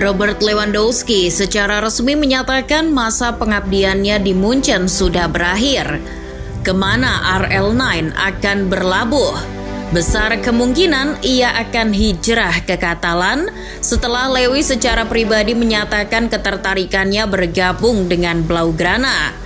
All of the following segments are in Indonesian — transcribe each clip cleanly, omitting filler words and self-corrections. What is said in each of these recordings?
Robert Lewandowski secara resmi menyatakan masa pengabdiannya di Munchen sudah berakhir. Kemana RL9 akan berlabuh? Besar kemungkinan ia akan hijrah ke Katalan setelah Lewy secara pribadi menyatakan ketertarikannya bergabung dengan Blaugrana.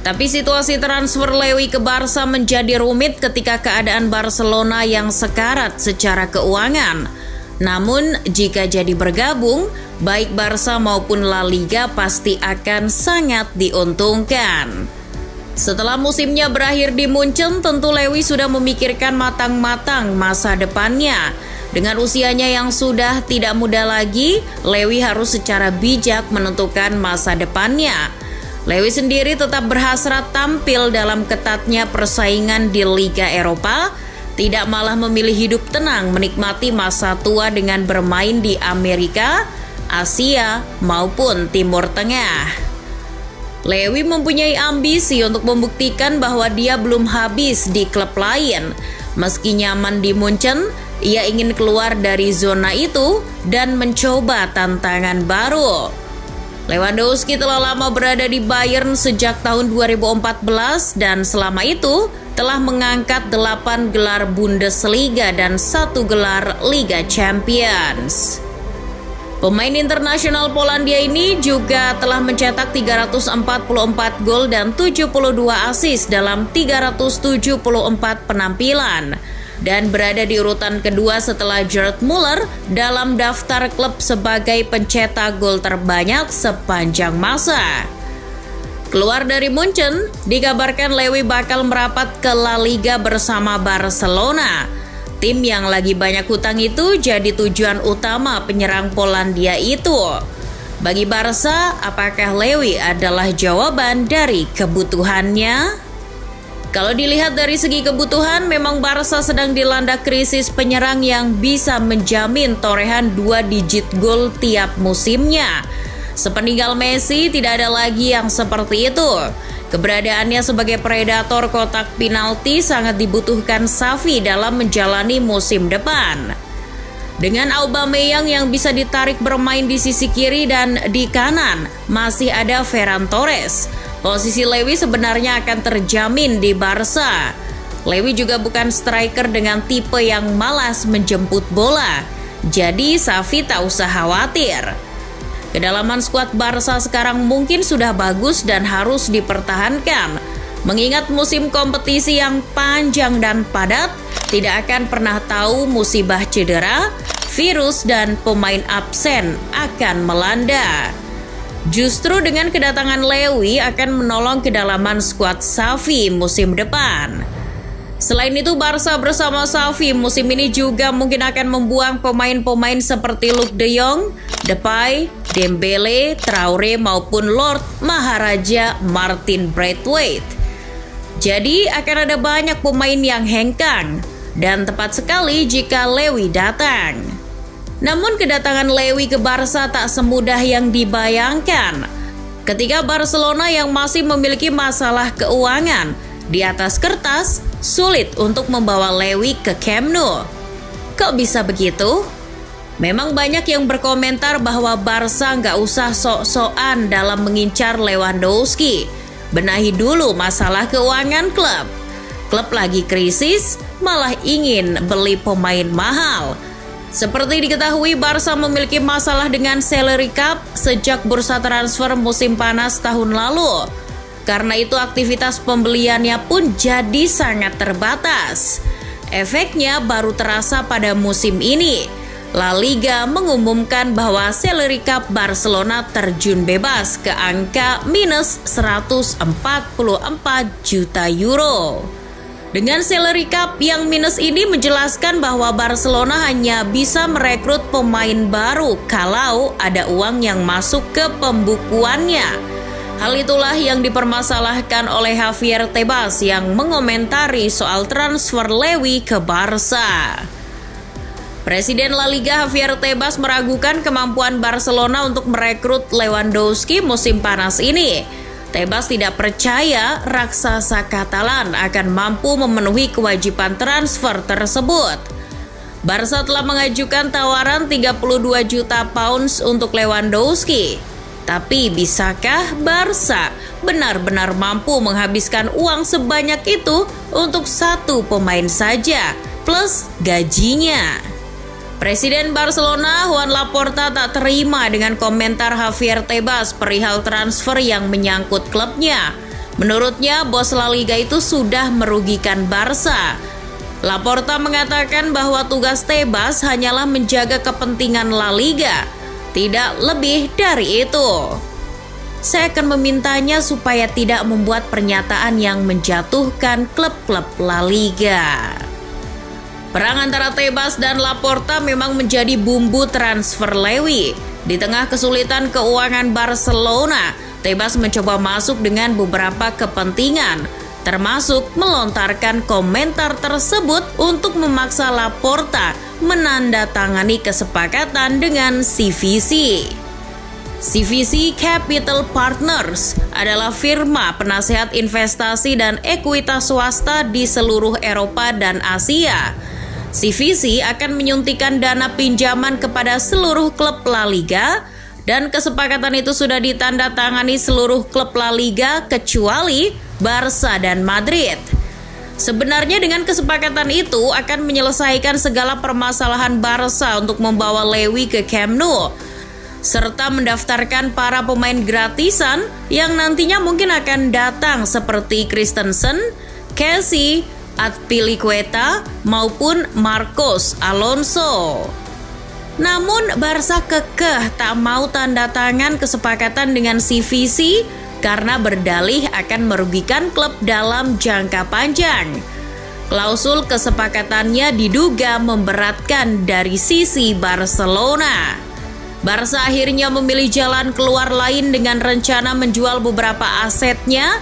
Tapi situasi transfer Lewy ke Barca menjadi rumit ketika keadaan Barcelona yang sekarat secara keuangan. Namun, jika jadi bergabung, baik Barca maupun La Liga pasti akan sangat diuntungkan. Setelah musimnya berakhir di Munchen, tentu Lewy sudah memikirkan matang-matang masa depannya. Dengan usianya yang sudah tidak muda lagi, Lewy harus secara bijak menentukan masa depannya. Lewy sendiri tetap berhasrat tampil dalam ketatnya persaingan di Liga Eropa, tidak malah memilih hidup tenang menikmati masa tua dengan bermain di Amerika, Asia, maupun Timur Tengah. Lewy mempunyai ambisi untuk membuktikan bahwa dia belum habis di klub lain. Meski nyaman di Munchen, ia ingin keluar dari zona itu dan mencoba tantangan baru. Lewandowski telah lama berada di Bayern sejak tahun 2014 dan selama itu telah mengangkat 8 gelar Bundesliga dan 1 gelar Liga Champions. Pemain internasional Polandia ini juga telah mencetak 344 gol dan 72 assist dalam 374 penampilan dan berada di urutan kedua setelah Gerd Müller dalam daftar klub sebagai pencetak gol terbanyak sepanjang masa. Keluar dari Munchen, dikabarkan Lewy bakal merapat ke La Liga bersama Barcelona. Tim yang lagi banyak hutang itu jadi tujuan utama penyerang Polandia itu. Bagi Barca, apakah Lewy adalah jawaban dari kebutuhannya? Kalau dilihat dari segi kebutuhan, memang Barca sedang dilanda krisis penyerang yang bisa menjamin torehan 2 digit gol tiap musimnya. Sepeninggal Messi, tidak ada lagi yang seperti itu. Keberadaannya sebagai predator kotak penalti sangat dibutuhkan Xavi dalam menjalani musim depan. Dengan Aubameyang yang bisa ditarik bermain di sisi kiri dan di kanan, masih ada Ferran Torres. Posisi Lewy sebenarnya akan terjamin di Barca. Lewy juga bukan striker dengan tipe yang malas menjemput bola. Jadi Xavi tak usah khawatir. Kedalaman skuad Barca sekarang mungkin sudah bagus dan harus dipertahankan. Mengingat musim kompetisi yang panjang dan padat, tidak akan pernah tahu musibah cedera, virus, dan pemain absen akan melanda. Justru dengan kedatangan Lewy akan menolong kedalaman skuad Xavi musim depan. Selain itu, Barca bersama Xavi musim ini juga mungkin akan membuang pemain-pemain seperti Luuk de Jong, Depay, Dembele, Traoré maupun Lord Maharaja Martin Braithwaite. Jadi akan ada banyak pemain yang hengkang dan tepat sekali jika Lewy datang. Namun kedatangan Lewy ke Barca tak semudah yang dibayangkan. Ketika Barcelona yang masih memiliki masalah keuangan, di atas kertas sulit untuk membawa Lewy ke Camp Nou. Kok bisa begitu? Memang banyak yang berkomentar bahwa Barca nggak usah sok-sokan dalam mengincar Lewandowski. Benahi dulu masalah keuangan klub. Klub lagi krisis, malah ingin beli pemain mahal. Seperti diketahui, Barca memiliki masalah dengan salary cap sejak bursa transfer musim panas tahun lalu. Karena itu aktivitas pembeliannya pun jadi sangat terbatas. Efeknya baru terasa pada musim ini. La Liga mengumumkan bahwa salary cap Barcelona terjun bebas ke angka minus 144 juta euro. Dengan salary cap yang minus ini menjelaskan bahwa Barcelona hanya bisa merekrut pemain baru kalau ada uang yang masuk ke pembukuannya. Hal itulah yang dipermasalahkan oleh Javier Tebas yang mengomentari soal transfer Lewy ke Barca. Presiden La Liga Javier Tebas meragukan kemampuan Barcelona untuk merekrut Lewandowski musim panas ini. Tebas tidak percaya raksasa Katalan akan mampu memenuhi kewajiban transfer tersebut. Barca telah mengajukan tawaran 32 juta pounds untuk Lewandowski. Tapi bisakah Barca benar-benar mampu menghabiskan uang sebanyak itu untuk satu pemain saja plus gajinya? Presiden Barcelona Joan Laporta tak terima dengan komentar Javier Tebas perihal transfer yang menyangkut klubnya. Menurutnya, bos La Liga itu sudah merugikan Barca. Laporta mengatakan bahwa tugas Tebas hanyalah menjaga kepentingan La Liga, tidak lebih dari itu. Saya akan memintanya supaya tidak membuat pernyataan yang menjatuhkan klub-klub La Liga. Perang antara Tebas dan Laporta memang menjadi bumbu transfer Lewy. Di tengah kesulitan keuangan Barcelona, Tebas mencoba masuk dengan beberapa kepentingan, termasuk melontarkan komentar tersebut untuk memaksa Laporta menandatangani kesepakatan dengan CVC. CVC Capital Partners adalah firma penasehat investasi dan ekuitas swasta di seluruh Eropa dan Asia. CVC akan menyuntikkan dana pinjaman kepada seluruh klub La Liga dan kesepakatan itu sudah ditandatangani seluruh klub La Liga kecuali Barca dan Madrid. Sebenarnya dengan kesepakatan itu akan menyelesaikan segala permasalahan Barca untuk membawa Lewy ke Camp Nou, serta mendaftarkan para pemain gratisan yang nantinya mungkin akan datang seperti Christensen, Kessie, Azpilicueta maupun Marcos Alonso. Namun Barca kekeh tak mau tanda tangan kesepakatan dengan CVC karena berdalih akan merugikan klub dalam jangka panjang. Klausul kesepakatannya diduga memberatkan dari sisi Barcelona. Barca akhirnya memilih jalan keluar lain dengan rencana menjual beberapa asetnya,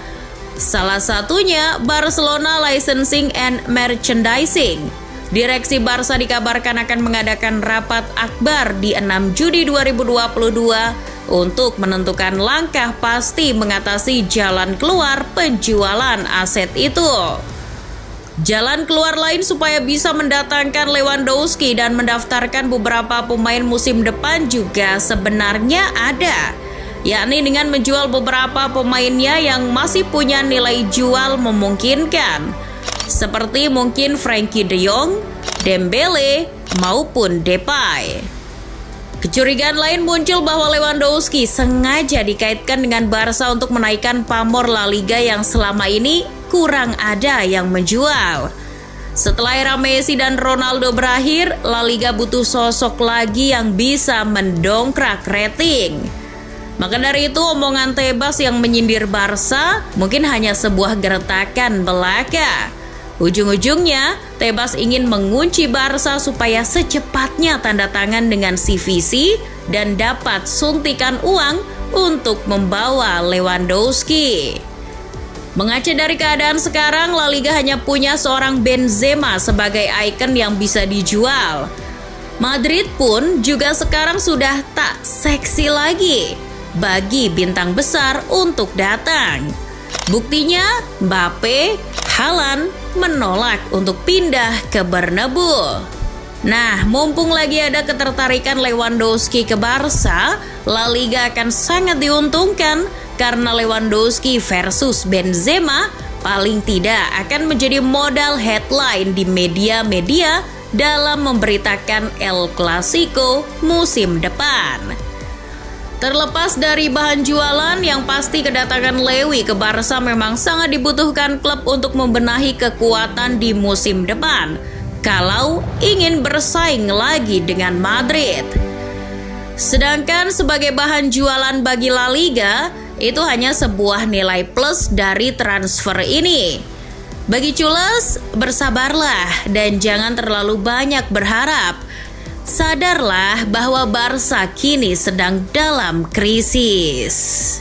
salah satunya Barcelona Licensing and Merchandising. Direksi Barca dikabarkan akan mengadakan rapat akbar di 6 Juni 2022 untuk menentukan langkah pasti mengatasi jalan keluar penjualan aset itu. Jalan keluar lain supaya bisa mendatangkan Lewandowski dan mendaftarkan beberapa pemain musim depan juga sebenarnya ada, yakni dengan menjual beberapa pemainnya yang masih punya nilai jual memungkinkan, seperti mungkin Frenkie de Jong, Dembele, maupun Depay. Kecurigaan lain muncul bahwa Lewandowski sengaja dikaitkan dengan Barca untuk menaikkan pamor La Liga yang selama ini kurang ada yang menjual. Setelah era Messi dan Ronaldo berakhir, La Liga butuh sosok lagi yang bisa mendongkrak rating. Maka dari itu omongan Tebas yang menyindir Barca mungkin hanya sebuah gertakan belaka. Ujung-ujungnya Tebas ingin mengunci Barca supaya secepatnya tanda tangan dengan CVC dan dapat suntikan uang untuk membawa Lewandowski. Mengaca dari keadaan sekarang, La Liga hanya punya seorang Benzema sebagai ikon yang bisa dijual. Madrid pun juga sekarang sudah tak seksi lagi bagi bintang besar untuk datang. Buktinya, Mbappe, Haaland menolak untuk pindah ke Bernabeu. Nah, mumpung lagi ada ketertarikan Lewandowski ke Barca, La Liga akan sangat diuntungkan karena Lewandowski versus Benzema paling tidak akan menjadi modal headline di media-media dalam memberitakan El Clasico musim depan. Terlepas dari bahan jualan, yang pasti kedatangan Lewy ke Barca memang sangat dibutuhkan klub untuk membenahi kekuatan di musim depan kalau ingin bersaing lagi dengan Madrid. Sedangkan sebagai bahan jualan bagi La Liga, itu hanya sebuah nilai plus dari transfer ini. Bagi Cules, bersabarlah dan jangan terlalu banyak berharap. Sadarlah bahwa Barca kini sedang dalam krisis.